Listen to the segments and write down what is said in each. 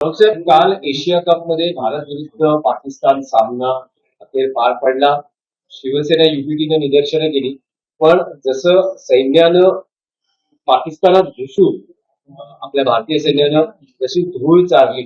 साहेब, काल Asia cup मध्ये भारत विरुद्ध पाकिस्तान सामना अखेर पार पडला. शिवसेना युपीटीने निदर्शनं केली, पण जसं सैन्यानं पाकिस्तानात घुसून आपल्या भारतीय सैन्यानं जशी धूळ चारली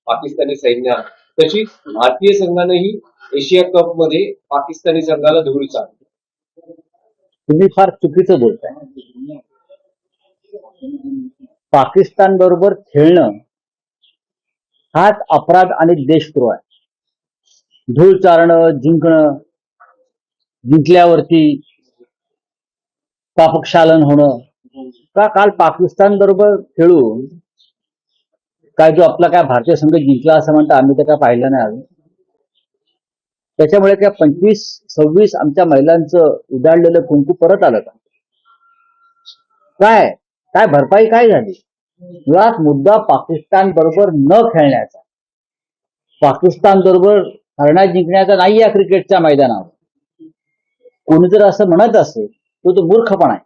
पाकिस्तानी सैन्यात, तशी भारतीय संघानेही एशिया कप मध्ये पाकिस्तानी संघाला धूळ चारली. तुम्ही फार चुकीचं बोलताय. पाकिस्तान बरोबर खेळणं हाच अपराध आणि देशद्रोह आहे. धूळ चारणं, जिंकणं, जिंकल्यावरती पापक्षालन होणं, का काल पाकिस्तान बरोबर खेळून काय जो आपला काय भारतीय संघ जिंकला असं म्हणता, आम्ही तर काय पाहिलं नाही अजून. त्याच्यामुळे काय 25-26 आमच्या महिलांचं उडाडलेलं कुंकू परत आलं का? काय काय भरपाई काय झाली? मुळात मुद्दा पाकिस्तान बरोबर न खेळण्याचा, पाकिस्तान बरोबर हरण्या जिंकण्याचा नाही या क्रिकेटच्या मैदानावर. कोणी जर असं म्हणत असेल तो मूर्खपणा आहे.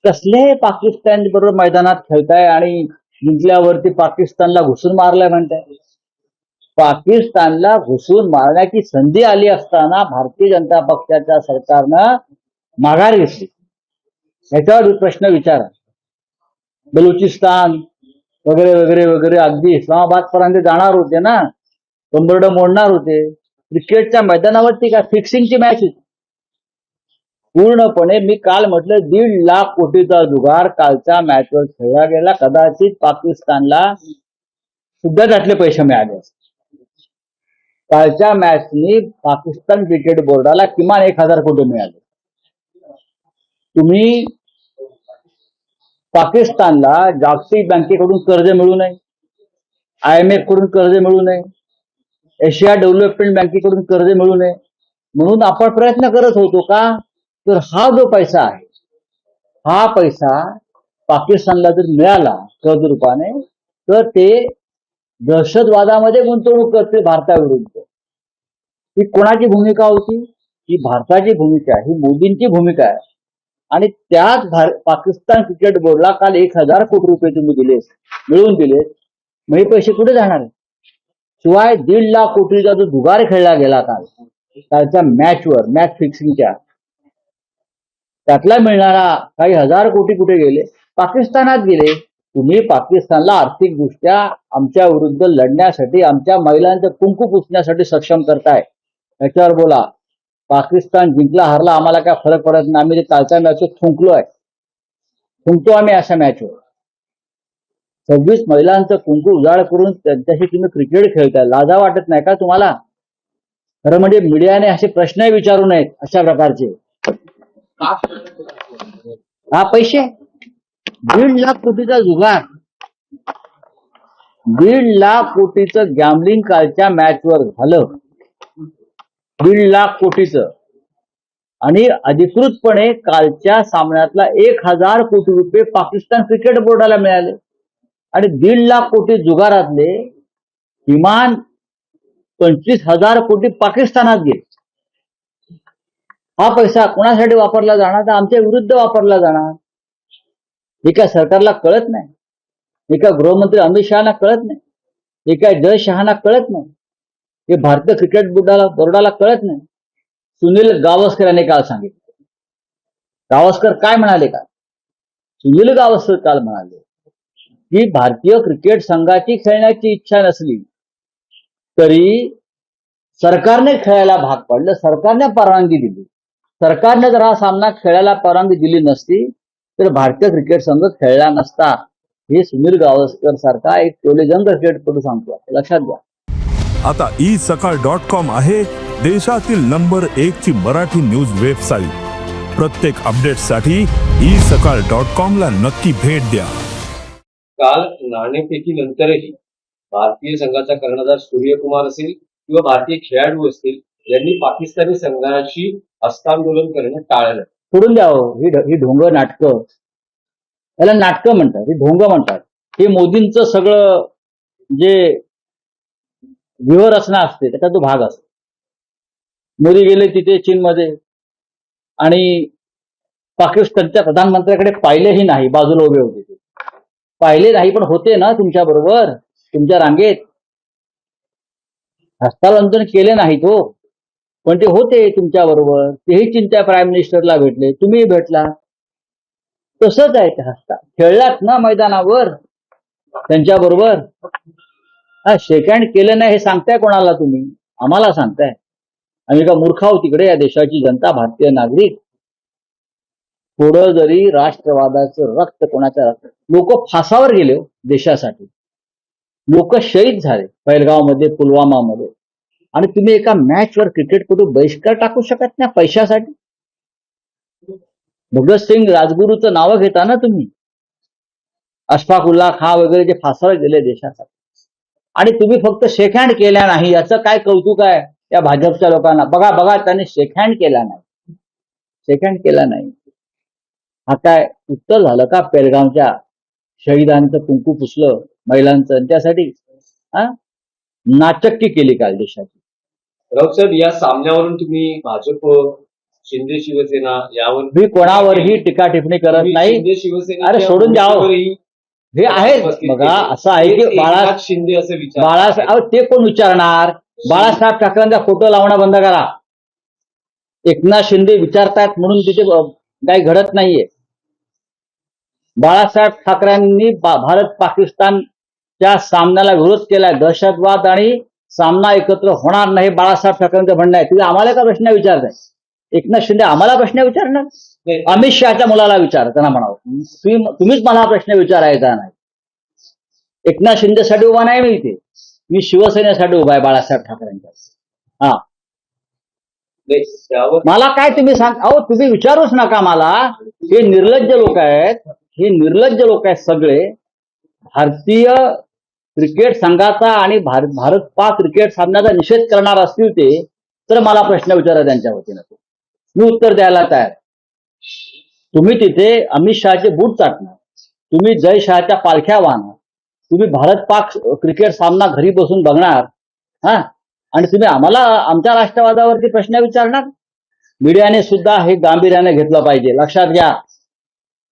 कसले पाकिस्तान बरोबर मैदानात खेळताय आणि जिंकल्यावरती पाकिस्तानला घुसून मारलाय म्हणताय? पाकिस्तानला घुसून मारण्याची संधी आली असताना भारतीय जनता पक्षाच्या सरकारनं माघार घेतली. याच्यावर प्रश्न विचारा. बलुचिस्तान वगैरे वगैरे वगैरे अगदी इस्लामाबाद पर्यंत जाणार होते ना, कंबरड मोडणार होते. क्रिकेटच्या मैदानावरती काय फिक्सिंगची मॅच होती पूर्णपणे. मी काल म्हटलं 1.5 लाख कोटीचा जुगार कालच्या मॅचवर खेळला गेला. कदाचित पाकिस्तानला सुद्धा त्यातले पैसे मिळाले असते. कालच्या मॅचनी पाकिस्तान क्रिकेट बोर्डाला किमान 1,000 कोटी मिळाले. तुम्ही पाकिस्तानला जागतिक बँकेकडून कर्ज मिळू नये, IMF कडून कर्ज मिळू नये, एशिया डेव्हलपमेंट बँकेकडून कर्ज मिळू नये म्हणून आपण प्रयत्न करत होतो का? तर हा जो पैसा आहे, हा पैसा पाकिस्तानला जर मिळाला कर्ज रूपाने, तर ते दहशतवादामध्ये गुंतवणूक करते भारताविरुद्ध. ही कोणाची भूमिका होती? ही भारताची भूमिका आहे, ही मोदींची भूमिका आहे. आणि त्याच पाकिस्तान क्रिकेट बोर्डला काल 1,000 कोटी रुपये तुम्ही दिले, मिळवून दिले. मग हे पैसे कुठे जाणार आहेत? शिवाय 1.5 लाख कोटीचा जो जुगार खेळला गेला कालच्या मॅचवर, मॅच फिक्सिंगच्या, त्यातला मिळणारा काही 1,000 कोटी कुठे गेले? पाकिस्तानात गेले. तुम्ही पाकिस्तानला आर्थिकदृष्ट्या आमच्या विरुद्ध लढण्यासाठी, आमच्या महिलांचं कुंकू पुसण्यासाठी सक्षम करताय. याच्यावर बोला. पाकिस्तान जिंकला हरला आम्हाला काय फरक पडत नाही. आम्ही कालच्या मॅचवर थुंकतो आम्ही अशा मॅचवर. 26 महिलांचं कुंकू उजाड करून त्यांच्याशी तुम्ही क्रिकेट खेळताय. लाजा वाटत नाही का तुम्हाला? खरं म्हणजे मीडियाने असे प्रश्नही विचारू नयेत अशा प्रकारचे. हा पैसे 1.5 लाख कोटीचा जुगार, 1.5 लाख कोटीचं गॅमलिंग कालच्या मॅचवर झालं. 1.5 लाख कोटीचं. आणि अधिकृतपणे कालच्या सामन्यातला 1,000 कोटी रुपये पाकिस्तान क्रिकेट बोर्डाला मिळाले. आणि 1.5 लाख कोटी जुगारातले किमान 25,000 कोटी पाकिस्तानात गेले. हा पैसा कोणासाठी वापरला जाणार? तर आमच्या विरुद्ध वापरला जाणार. हे काय सरकारला कळत नाही? हे काय गृहमंत्री अमित शहाना कळत नाही? हे काय जय शहाना कळत नाही? हे भारतीय क्रिकेट बोर्डाला कळत नाही? सुनील गावस्कर यांनी काल सांगितलं. गावस्कर काय म्हणाले का? सुनील गावस्कर काल म्हणाले की भारतीय क्रिकेट संघाची खेळण्याची इच्छा नसली तरी सरकारने खेळायला भाग पाडलं, सरकारने परवानगी दिली. सरकारने जर हा सामना खेळायला परवानगी दिली नसती तर भारतीय क्रिकेट संघ खेळला नसता. हे सुनील गावस्कर सारखा एक टोलेजंग क्रिकेटपटू सांगतो. लक्षात घ्या. आता isakal.com आहे देशातील नंबर 1 ची मराठी न्यूज वेबसाईट. प्रत्येक अपडेटसाठी isakal.com ला नक्की भेट द्या. काल नाणेफेकीनंतरही भारतीय संघाचा कर्णधार सूर्यकुमार असेल किंवा भारतीय खेळाडू असतील, यांनी पाकिस्तानी संघाशी हस्तांदोलन करणं टाळलं. सोडून द्यावं ही ढोंग नाटकं. याला नाटकं म्हणतात, ही ढोंग म्हणतात. हे मोदींचं सगळं जे व्यूहरचना असते त्याचा तो भाग असतो. मोदी गेले तिथे चीनमध्ये आणि पाकिस्तानच्या प्रधानमंत्र्याकडे पाहिलेही नाही, बाजूला उभे होते. पाहिले नाही पण होते ना तुमच्या बरोबर, तुमच्या रांगेत. हस्तांतरण केले नाही तो, पण ते होते तुमच्या बरोबर. तेही चिंता प्राईम मिनिस्टरला भेटले, तुम्ही भेटला. तसंच आहे ते. खेळलात ना मैदानावर त्यांच्या बरोबर. हा, शेक हँड केलं नाही हे सांगताय कोणाला तुम्ही? आम्हाला सांगताय. आम्ही का मूर्ख आहोत तिकडे? या देशाची जनता, भारतीय नागरिक. थोडं जरी राष्ट्रवादाचं रक्त कोणाच्या रक्त, लोक फासावर गेले हो देशासाठी, लोक शहीद झाले पहलगावमध्ये, पुलवामामध्ये, आणि तुम्ही एका मॅचवर क्रिकेटपटू बहिष्कार टाकू शकत नाही पैशासाठी? भगतसिंग, राजगुरूचं नावं घेता ना तुम्ही, अशफाकुल्ला खान वगैरे जे फासावर गेले देशासाठी, आणि तुम्ही फक्त शेक हँड केल्या नाही. याचं काय कौतुक आहे या भाजपच्या लोकांना? बघा बघा, त्यांनी शेक हँड केला नाही, शेक हँड केला नाही. हा काय उत्तर झालं का? पेलगावच्या शहीदांचं कुंकू पुसलं महिलांचं, त्यासाठी नाचक्की केली काल देशाची. राऊत साहेब, या सामन्यावरून तुम्ही भाजप, शिंदे शिवसेना यावर मी कोणावरही टीका टिप्पणी करत नाही. शिंदे शिवसेना अरे सोडून द्यावं, हे आहेत. बघा, असं आहे की एकनाथ शिंदे असे विचार बाळासाहेब, ते कोण विचारणार? बाळासाहेब ठाकरेंचा फोटो लावणं बंद करा. एकनाथ शिंदे विचारतात म्हणून तिथे काही घडत नाहीये. बाळासाहेब ठाकरेंनी भारत पाकिस्तानच्या सामन्याला विरोध केलाय. दहशतवाद आणि सामना एकत्र होणार नाही, बाळासाहेब ठाकरेंचं म्हणणं आहे. तुम्ही आम्हाला का प्रश्न विचारताय? एकनाथ शिंदे आम्हाला प्रश्न विचारणार? अमित शहाच्या मुलाला विचार, त्यांना म्हणावं तुम्हीच मला प्रश्न विचारायचा नाही. एकनाथ शिंदेसाठी उभा नाही मी इथे, मी शिवसेनेसाठी उभा आहे बाळासाहेब ठाकरेंच्या. हा, मला काय तुम्ही सांग, अहो तुम्ही विचारूच नका मला. हे निर्लज्ज लोक आहेत, हे निर्लज्ज लोक आहेत सगळे. भारतीय क्रिकेट संघाचा आणि भारत पाक क्रिकेट सामन्याचा निषेध करणार असतील ते, तर मला प्रश्न विचारा त्यांच्या वतीनं, मी उत्तर द्यायला तयार. तुम्ही तिथे अमित शहाचे बूट चाटणार, तुम्ही जय शहाच्या पालख्या वाहणार, तुम्ही भारत पाक क्रिकेट सामना घरी बसून बघणार, हा, आणि तुम्ही आम्हाला आमच्या राष्ट्रवादावरती प्रश्न विचारणार? मीडियाने सुद्धा हे गांभीर्याने घेतलं पाहिजे, लक्षात घ्या.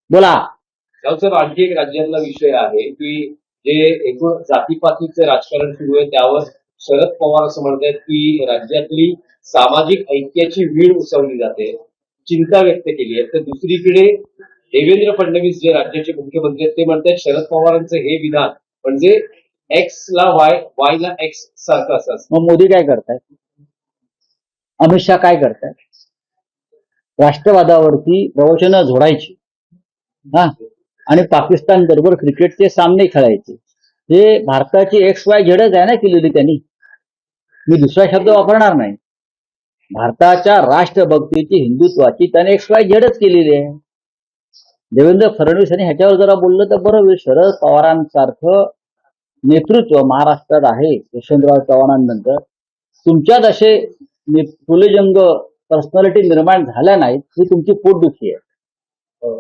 बोला. साहेब, आणखी एक राज्यातला विषय आहे की जे एकूण जातीपातीचं राजकारण सुरू आहे, त्यावर शरद पवार असं म्हणतात की राज्यातली सामाजिक ऐक्याची वीण उसवली जाते, चिंता व्यक्त केली आहे. तर दुसरीकडे देवेंद्र फडणवीस जे राज्याचे मुख्यमंत्री आहेत ते म्हणतात शरद पवारांचं हे विधान म्हणजे एक्स ला वाय ला एक्स सारखं असं. मग मोदी काय करतायत? अमित शहा काय करतायत? राष्ट्रवादावरती प्रवचनं झोडायची, हा, आणि पाकिस्तान बरोबर क्रिकेटचे सामने खेळायचे. हे भारताची एक्स वाय झेडच आहे ना केलेली त्यांनी. मी दुसरा शब्द वापरणार नाही. भारताच्या राष्ट्रभक्तीची, हिंदुत्वाची त्याने एक्स वाय झेडच केलेली आहे. देवेंद्र फडणवीस यांनी ह्याच्यावर जरा बोललं तर बरं होईल. शरद पवारांसारखं नेतृत्व महाराष्ट्रात आहे यशवंतराव चव्हाणांनंतर. तुमच्यात असे फुलेजंग पर्सनॅलिटी निर्माण झाल्या नाहीत, ही तुमची पोटदुखी आहे.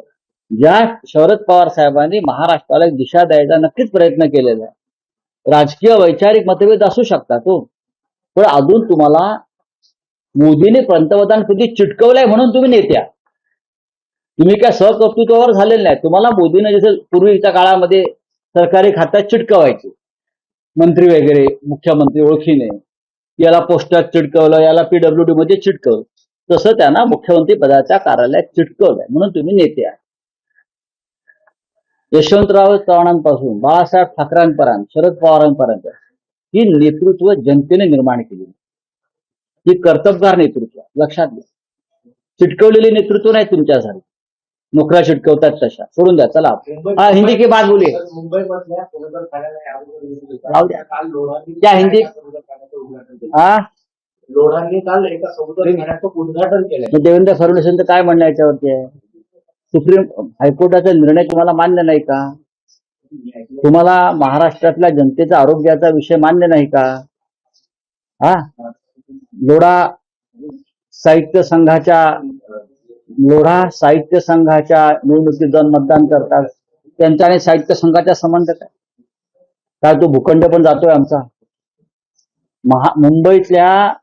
ज्या शरद पवार साहेबांनी महाराष्ट्राला एक दिशा द्यायचा नक्कीच प्रयत्न केलेला आहे. राजकीय वैचारिक मतभेद असू शकतात हो, पण अजून तुम्हाला मोदीने पंतप्रधानपदी चिटकवलंय म्हणून तुम्ही नेत्या. तुम्ही काय सहकर्तृत्वावर झालेले नाही. तुम्हाला मोदीने जसं पूर्वीच्या काळामध्ये सरकारी खात्यात चिटकवायचे, मंत्री वगैरे मुख्यमंत्री ओळखीने, याला पोस्टात चिटकवलं, याला PWD मध्ये चिटकवलं, तसं त्यांना मुख्यमंत्री पदाच्या कार्यालयात चिटकवलंय म्हणून तुम्ही नेते आहे. यशवंतराव चव्हाणांपासून बाळासाहेब ठाकरेंपर्यंत, शरद पवारांपर्यंत ही नेतृत्व जनतेने निर्माण केली. ही कर्तबगार नेतृत्व, लक्षात घ्या. चिटकवलेली नेतृत्व नाही तुमच्यासाठी, नोकऱ्या चिटकवतात तशा. सोडून द्या, चला. हा, हिंदी की बात बोलिए. क्या हिंदी? हा, लोढांनी काल एका समुद्र खाण्याचं उद्घाटन केलंय. देवेंद्र फडणवीसांचं काय म्हणणं याच्यावरती आहे? सुप्रीम हायकोर्टाचा निर्णय तुम्हाला मान्य नाही का? तुम्हाला महाराष्ट्रातल्या जनतेचा आरोग्याचा विषय मान्य नाही का? हा, लोढा साहित्य संघाच्या निवडणुकीत जाऊन मतदान करतात, त्यांचा आणि साहित्य संघाचा संबंध काय? काय तो भूखंड पण जातोय आमचा? मुंबईतल्या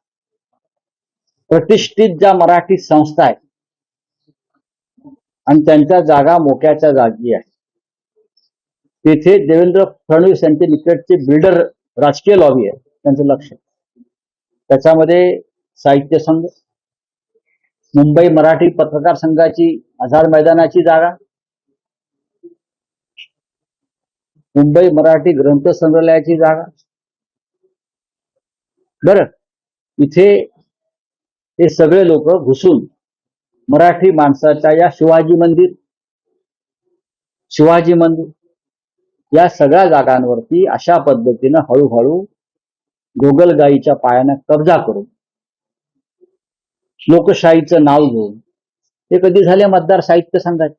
प्रतिष्ठित ज्या मराठी संस्था आहेत आणि त्यांच्या जागा मोक्याच्या जागी आहे, तिथे देवेंद्र फडणवीस यांचे निकटचे बिल्डर राजकीय लॉबी आहे, त्यांचं लक्ष आहे. त्याच्यामध्ये साहित्य संघ, मुंबई मराठी पत्रकार संघाची आझाद मैदानाची जागा, मुंबई मराठी ग्रंथ संग्रहालयाची जागा. बरं, इथे हे सगळे लोक घुसून मराठी माणसाच्या या शिवाजी मंदिर या सगळ्या जागांवरती अशा पद्धतीनं हळूहळू गोगलगाईच्या पायानं कब्जा करून लोकशाहीचं नाव घेऊन ते कधी झाले मतदार साहित्य संघाचे.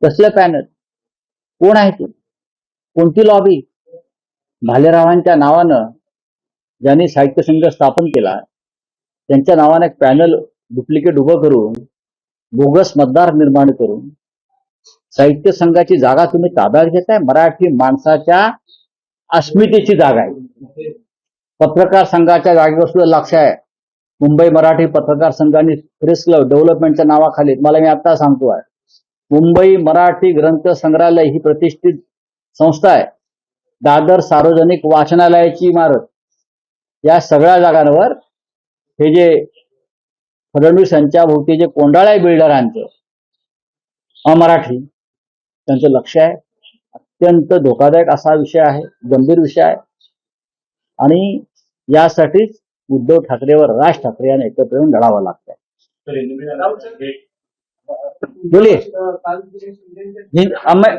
कसलं पॅनल, कोण आहे ते, कोणती लॉबी? भालेरावांच्या नावानं ज्यांनी साहित्य संघ स्थापन केला त्यांच्या नावानं एक पॅनल डुप्लिकेट उभं करून बोगस मतदार निर्माण करून साहित्य संघाची जागा तुम्ही ताब्यात घेताय. मराठी माणसाच्या अस्मितेची जागा आहे. पत्रकार संघाच्या जागेवर सुद्धा लक्ष आहे. मुंबई मराठी पत्रकार संघाने प्रेस क्लब डेव्हलपमेंटच्या नावाखाली, मला मी आता सांगतोय, मुंबई मराठी ग्रंथ संग्रहालय ही प्रतिष्ठित संस्था आहे. दादर सार्वजनिक वाचनालयाची इमारत, या सगळ्या जागांवर हे जे फडणवीस यांच्या भोवती जे कोंडाळा आहे बिल्डरांचं, अमराठी, त्यांचं लक्ष आहे. अत्यंत धोकादायक असा विषय आहे, गंभीर विषय आहे. आणि यासाठीच उद्धव ठाकरेवर राज ठाकरे यांना एकत्र येऊन लढावं लागतंय. बोलिए,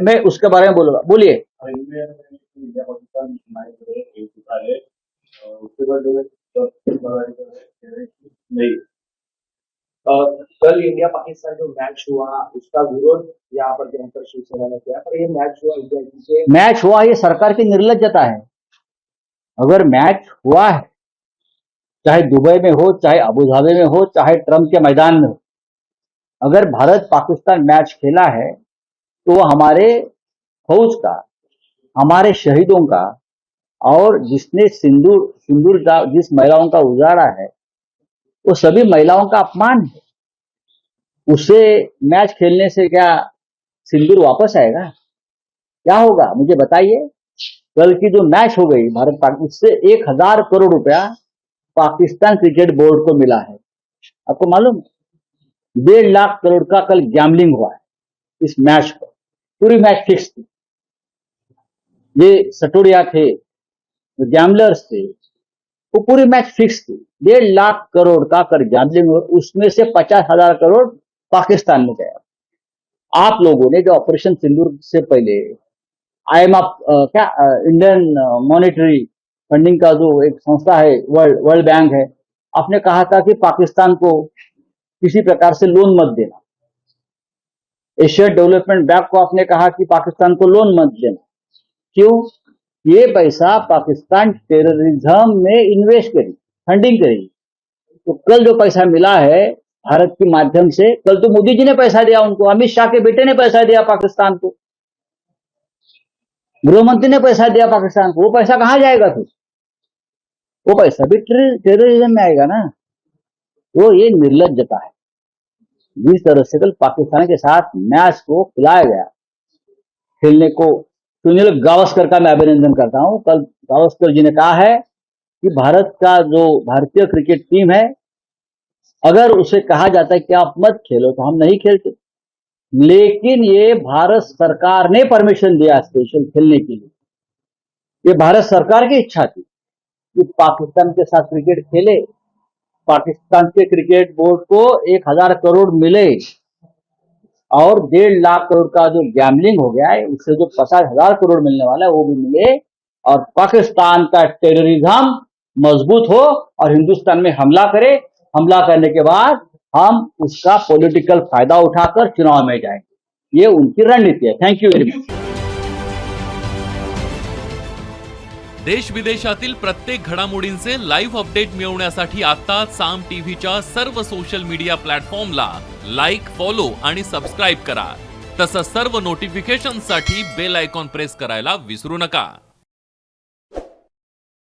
मैं उसके बारे में बोलूंगा. बोलिए. कल इंडिया पाकिस्तान जो मैच हुआ उसका विरोध यहाँ पर जमकर शिवसेना ने किया, पर ये मैच हुआ इंडिया के मैच हुआ, ये सरकार की निर्लज्जता है. अगर मैच हुआ है, चाहे दुबई में हो, चाहे अबुधाबी में हो, चाहे ट्रम्प के मैदान में हो, अगर भारत पाकिस्तान मैच खेला है तो वो हमारे फौज का, हमारे शहीदों का, और जिसने सिंदूर जिस महिलाओं का उजाड़ा है वो सभी महिलाओं का अपमान है. उससे मैच खेलने से क्या सिंदूर वापस आएगा? क्या होगा मुझे बताइए. कल की जो मैच हो गई भारत पाकिस्तान, उससे 1000 करोड़ रुपया पाकिस्तान क्रिकेट बोर्ड को मिला है. आपको मालूम, 1.5 लाख करोड़ का कल गैम्बलिंग हुआ है इस मैच पर. पूरी मैच फिक्स थी. ये सटोरिया थे, गैम्बलर्स थे, वो पूरी मैच फिक्स थी. 1.5 लाख करोड़ का कर गैम्बलिंग हुआ, उसमें से 50,000 करोड़ पाकिस्तान में गया. आप लोगों ने जो ऑपरेशन सिंदूर से पहले IMF इंडियन मॉनेटरी फंडिंग का जो एक संस्था है, वर्ल्ड बैंक है, आपने कहा था कि पाकिस्तान को किसी प्रकार से लोन मत देना. एशिया डेवलपमेंट बैंक को आपने कहा कि पाकिस्तान को लोन मत देना. क्यों? ये पैसा पाकिस्तान टेररिज्म में इन्वेस्ट करी, फंडिंग करी. तो कल जो पैसा मिला है भारत के माध्यम से, कल तो मोदी जी ने पैसा दिया उनको, अमित शाह के बेटे ने पैसा दिया पाकिस्तान को, गृहमंत्री ने पैसा दिया पाकिस्तान को. वो पैसा कहां जाएगा? फिर वो पैसा भी टेररिज्म में आएगा ना. तो ये निर्लज्जता है. जिस तरह से कल पाकिस्तान के साथ मैच को खिलाया गया, खेलने को, सुनील गावस्कर का मैं अभिनंदन करता हूं. कल गावस्कर जी ने कहा है कि भारत का जो भारतीय क्रिकेट टीम है, अगर उसे कहा जाता है कि आप मत खेलो तो हम नहीं खेलते. लेकिन ये भारत सरकार ने परमिशन दिया स्पेशल खेलने के लिए. ये भारत सरकार की इच्छा थी कि पाकिस्तान के साथ क्रिकेट खेले. पाकिस्तान के क्रिकेट बोर्ड को 1000 करोड़ मिले और 1.5 लाख करोड़ का जो गैम्बलिंग हो गया है उससे जो 50,000 करोड़ मिलने वाला है वो भी मिले, और पाकिस्तान का टेररिज्म मजबूत हो और हिंदुस्तान में हमला करे. हमला करने के बाद हम उसका पॉलिटिकल फायदा उठाकर चुनाव में जाएंगे. ये उनकी रणनीति है. Thank you very much. देश विदेशातील प्रत्येक घडामोडींचे लाईव्ह अपडेट मिळवण्यासाठी आता साम टीव्हीच्या सर्व सोशल मीडिया प्लॅटफॉर्मला लाईक, फॉलो आणि सबस्क्राईब करा. तसंच सर्व नोटिफिकेशनसाठी बेल आयकॉन प्रेस करायला विसरू नका.